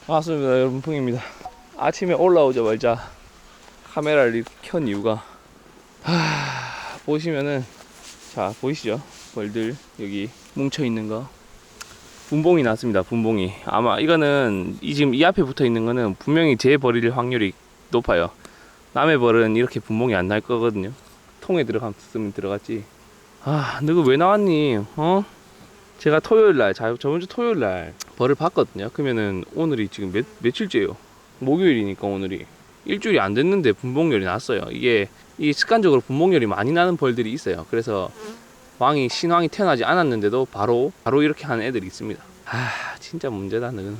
반갑습니다 여러분, 풍입니다. 아침에 올라오자마자 카메라를 이렇게 켠 이유가 보시면은, 자 보이시죠? 벌들 여기 뭉쳐있는 거 분봉이 났습니다. 분봉이 아마 이거는 지금 이 앞에 붙어있는 거는 분명히 제 벌일 확률이 높아요. 남의 벌은 이렇게 분봉이 안 날 거거든요. 통에 들어갔으면 들어갔지. 너가 왜 나왔니? 제가 토요일날, 저번주 토요일날 벌을 봤거든요. 그러면은 오늘이 지금 며칠째요? 목요일이니까 오늘이 일주일이 안 됐는데 분봉열이 났어요. 이게 습관적으로 분봉열이 많이 나는 벌들이 있어요. 그래서 신왕이 태어나지 않았는데도 바로 이렇게 하는 애들이 있습니다. 진짜 문제다 너는.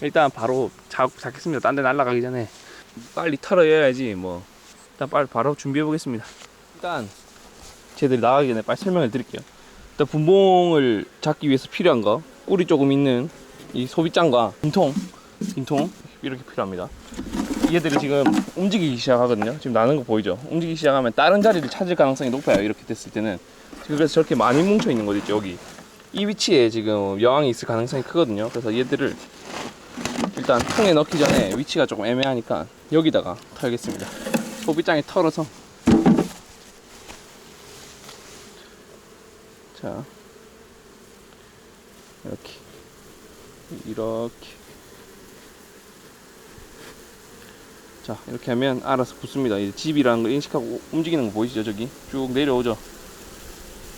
일단 바로 잡겠습니다. 딴 데 날아가기 전에 빨리 털어야지 뭐. 일단 빨리 바로 준비해 보겠습니다. 일단 쟤들이 나가기 전에 빨리 설명을 드릴게요. 일단 분봉을 잡기 위해서 필요한 거, 꿀이 조금 있는 이 소빗장과 빈통 이렇게 필요합니다. 얘들이 지금 움직이기 시작하거든요. 지금 나는 거 보이죠? 움직이기 시작하면 다른 자리를 찾을 가능성이 높아요. 이렇게 됐을 때는. 그래서 저렇게 많이 뭉쳐 있는 곳 있죠. 여기 이 위치에 지금 여왕이 있을 가능성이 크거든요. 그래서 얘들을 일단 통에 넣기 전에 위치가 조금 애매하니까 여기다가 털겠습니다. 소빗장에 털어서, 자 이렇게 자 이렇게 하면 알아서 붙습니다. 이제 집이라는 걸 인식하고 움직이는 거 보이시죠? 저기 쭉 내려오죠.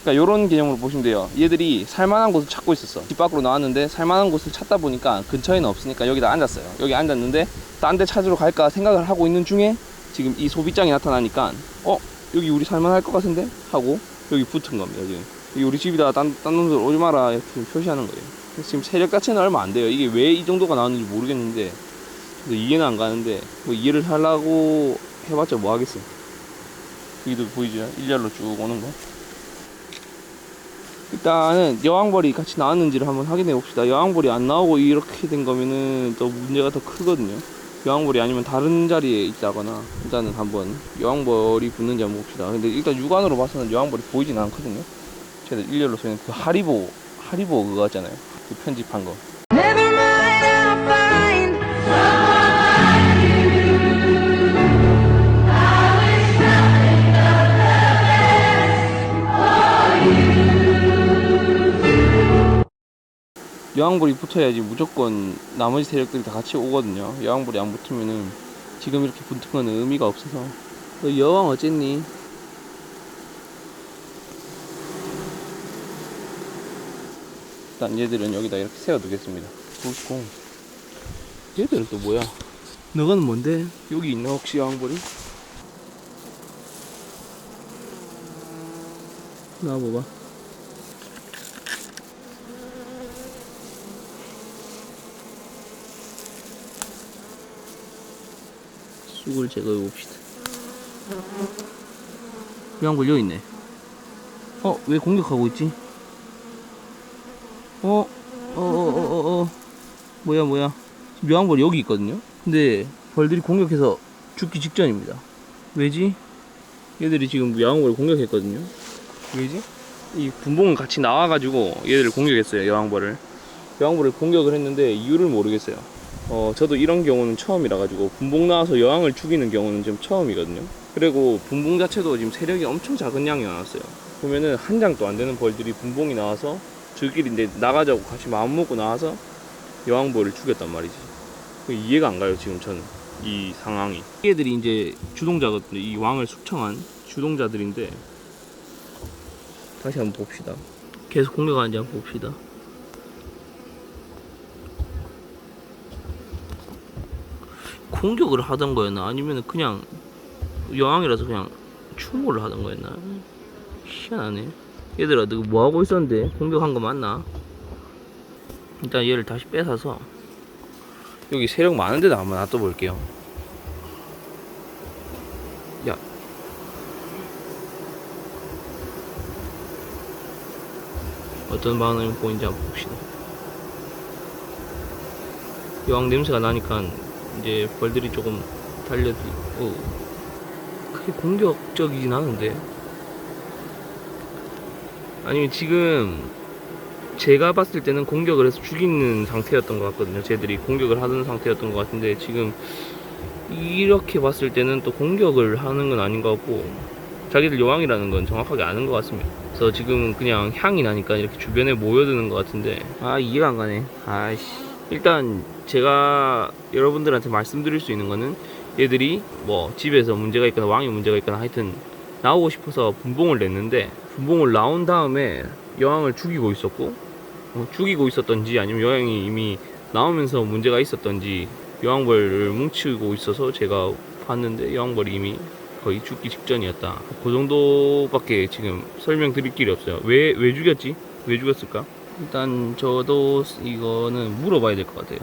그러니까 요런 개념으로 보시면 돼요. 얘들이 살만한 곳을 찾고 있었어. 집 밖으로 나왔는데 살만한 곳을 찾다 보니까 근처에는 없으니까 여기다 앉았어요. 여기 앉았는데 딴 데 찾으러 갈까 생각을 하고 있는 중에 지금 이 소빗장이 나타나니까 여기 우리 살만할 것 같은데? 하고 여기 붙은 겁니다. 지금 여기 우리 집이다, 딴 놈들 오지 마라 이렇게 표시하는 거예요. 지금 세력 자체는 얼마 안 돼요. 이게 왜 이 정도가 나왔는지 모르겠는데 이해는 안 가는데 뭐 이해를 하려고 해봤자 뭐 하겠어. 여기도 보이죠? 일렬로 쭉 오는 거. 일단은 여왕벌이 같이 나왔는지를 한번 확인해 봅시다. 여왕벌이 안 나오고 이렇게 된 거면은 또 문제가 더 크거든요. 여왕벌이 아니면 다른 자리에 있다거나. 일단은 한번 여왕벌이 붙는지 한번 봅시다. 근데 일단 육안으로 봐서는 여왕벌이 보이진 않거든요. 제가 일렬로 서 있는 그 하리보 그거 같잖아요. 그 편집한 거. 여왕벌이 붙어야지 무조건 나머지 세력들이 다 같이 오거든요. 여왕벌이 안 붙으면은 지금 이렇게 붙은 건 의미가 없어서. 너 여왕 어쨌니? 일단 얘들은 여기다 이렇게 세워두겠습니다. 굵고. 얘들은 또 뭐야? 너가는 뭔데? 여기 있나 혹시 여왕벌이? 나와봐봐. 쑥을 제거해 봅시다. 여왕벌 여기 있네. 왜 공격하고 있지? 뭐야. 지금 여왕벌이 여기 있거든요? 근데 벌들이 공격해서 죽기 직전입니다. 왜지? 얘들이 지금 여왕벌을 공격했거든요? 왜지? 이 분봉은 같이 나와가지고 얘들을 공격했어요. 여왕벌을 공격을 했는데 이유를 모르겠어요. 저도 이런 경우는 처음이라 가지고 분봉 나와서 여왕을 죽이는 경우는 좀 처음이거든요. 그리고 분봉 자체도 지금 세력이 엄청 작은 양이 나왔어요. 보면은 한 장도 안 되는 벌들이 분봉이 나와서 저끼리 이제 나가자고 같이 마음 먹고 나와서 여왕벌을 죽였단 말이지. 이해가 안 가요 지금 저는 이 상황이. 얘들이 이제 주동자거든요. 이 왕을 숙청한 주동자들인데, 다시 한번 봅시다. 계속 공격하는지 한번 봅시다. 공격을 하던 거였나? 아니면 그냥 여왕이라서 그냥 추모를 하던 거였나? 희한하네. 얘들아, 너 뭐 하고 있었는데? 공격한 거 맞나? 일단 얘를 다시 뺏어서 여기 세력 많은 데다 한번 놔둬볼게요. 야, 어떤 반응이 보이는지 한번 봅시다. 여왕 냄새가 나니까 이제 벌들이 조금 달려들고, 크게 공격적이진 않은데. 아니면 지금 제가 봤을 때는 공격을 해서 죽이는 상태였던 것 같거든요. 쟤들이 공격을 하던 상태였던 것 같은데 지금 이렇게 봤을 때는 또 공격을 하는 건 아닌 것 같고 자기들 여왕이라는 건 정확하게 아는 것 같습니다. 그래서 지금 그냥 향이 나니까 이렇게 주변에 모여드는 것 같은데 이해가 안 가네. 아이씨. 일단 제가 여러분들한테 말씀드릴 수 있는 거는 얘들이 뭐 집에서 문제가 있거나 왕이 문제가 있거나 하여튼 나오고 싶어서 분봉을 냈는데 분봉을 나온 다음에 여왕을 죽이고 있었고 죽이고 있었던지 아니면 여왕이 이미 나오면서 문제가 있었던지 여왕벌을 뭉치고 있어서 제가 봤는데 여왕벌이 이미 거의 죽기 직전이었다. 그 정도밖에 지금 설명드릴 길이 없어요. 왜 죽였지? 왜 죽였을까? 일단 저도 이거는 물어봐야 될 것 같아요.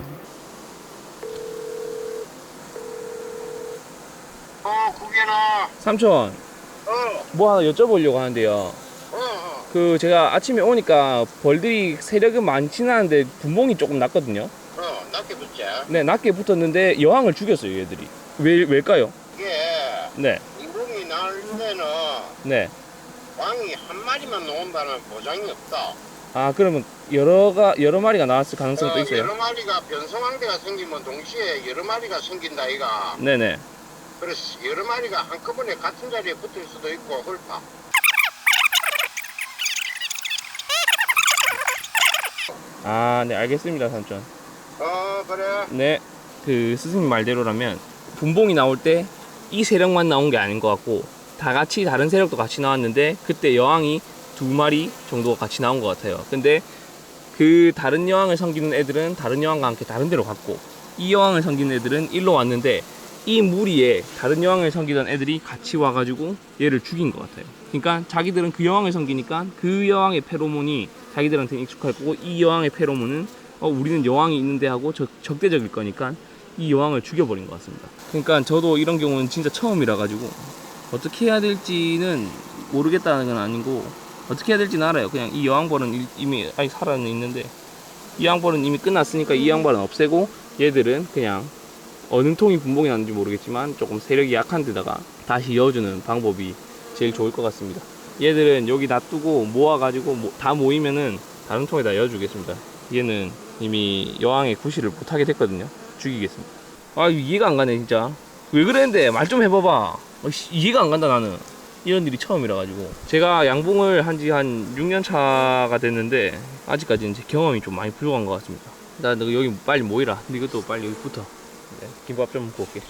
구개나. 삼촌, 뭐 하나 여쭤보려고 하는데요. 그 제가 아침에 오니까 벌들이 세력은 많지는 않은데 분봉이 조금 났거든요. 낮게 붙지. 네, 낮게 붙었는데 여왕을 죽였어요, 얘들이. 왜일까요? 이게 네, 인공이 날 때는 네. 왕이 한 마리만 나온다는 보장이 없다. 아, 그러면 여러 마리가 나왔을 가능성도 있어요? 여러 마리가 변성왕대가 생기면 동시에 여러 마리가 생긴다 이가. 네네. 그래서 여러 마리가 한꺼번에 같은 자리에 붙을 수도 있고 헐파. 아, 네, 알겠습니다, 삼촌. 그래. 네, 그 스승님 말대로라면 분봉이 나올 때 이 세력만 나온 게 아닌 것 같고 다 같이 다른 세력도 같이 나왔는데 그때 여왕이 2마리 정도가 같이 나온 것 같아요. 근데 그 다른 여왕을 섬기는 애들은 다른 여왕과 함께 다른 데로 갔고 이 여왕을 섬기는 애들은 일로 왔는데 이 무리에 다른 여왕을 섬기던 애들이 같이 와가지고 얘를 죽인 것 같아요. 그러니까 자기들은 그 여왕을 섬기니까 그 여왕의 페로몬이 자기들한테는 익숙할 거고 이 여왕의 페로몬은 우리는 여왕이 있는데 하고 적대적일 거니까 이 여왕을 죽여버린 것 같습니다. 그러니까 저도 이런 경우는 진짜 처음이라 가지고 어떻게 해야 될지는 모르겠다는 건 아니고 어떻게 해야 될지는 알아요. 그냥 이 여왕벌은 이미 아직 살아는 있는데 이 여왕벌은 이미 끝났으니까 이 여왕벌은 없애고 얘들은 그냥 어느 통이 분봉이 났는지 모르겠지만 조금 세력이 약한 데다가 다시 이어주는 방법이 제일 좋을 것 같습니다. 얘들은 여기 놔두고 모아가지고 다 모이면은 다른 통에다 이어주겠습니다. 얘는 이미 여왕의 구실을 못하게 됐거든요. 죽이겠습니다. 이해가 안 가네 진짜. 왜 그랬는데 말 좀 해봐봐. 이해가 안 간다 나는. 이런 일이 처음이라 가지고 제가 양봉을 한 지 한 6년 차가 됐는데 아직까지는 제 경험이 좀 많이 부족한 것 같습니다. 나 너 여기 빨리 모이라. 이것도 빨리 여기 붙어. 네, 김밥 좀 먹고 올게.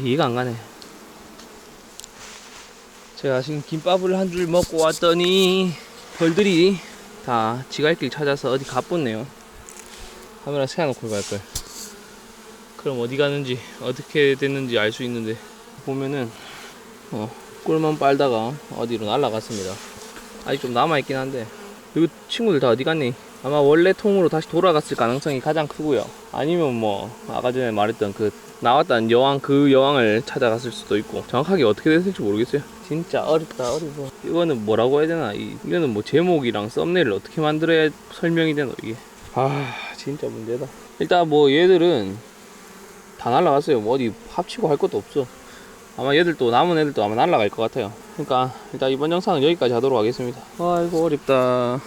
이해가 안 가네. 제가 지금 김밥을 한 줄 먹고 왔더니 벌들이 다 지갈 길 찾아서 어디 가뿐네요. 카메라 세워놓고 갈걸. 그럼 어디 가는지 어떻게 됐는지 알 수 있는데 보면은 꿀만 빨다가 어디로 날아갔습니다. 아직 좀 남아있긴 한데 이거 친구들 다 어디 갔니? 아마 원래 통으로 다시 돌아갔을 가능성이 가장 크고요. 아니면 뭐 아까 전에 말했던 그 나왔던 여왕, 그 여왕을 찾아갔을 수도 있고 정확하게 어떻게 됐을지 모르겠어요. 진짜 어렵다. 어려워. 이거는 뭐라고 해야 되나? 이거는 뭐 제목이랑 썸네일을 어떻게 만들어야 설명이 되나 이게. 진짜 문제다. 일단 뭐 얘들은 다 날라갔어요. 뭐 어디 합치고 할 것도 없어. 아마 얘들도 남은 애들도 아마 날라갈 것 같아요. 그러니까 일단 이번 영상은 여기까지 하도록 하겠습니다. 아이고 어렵다.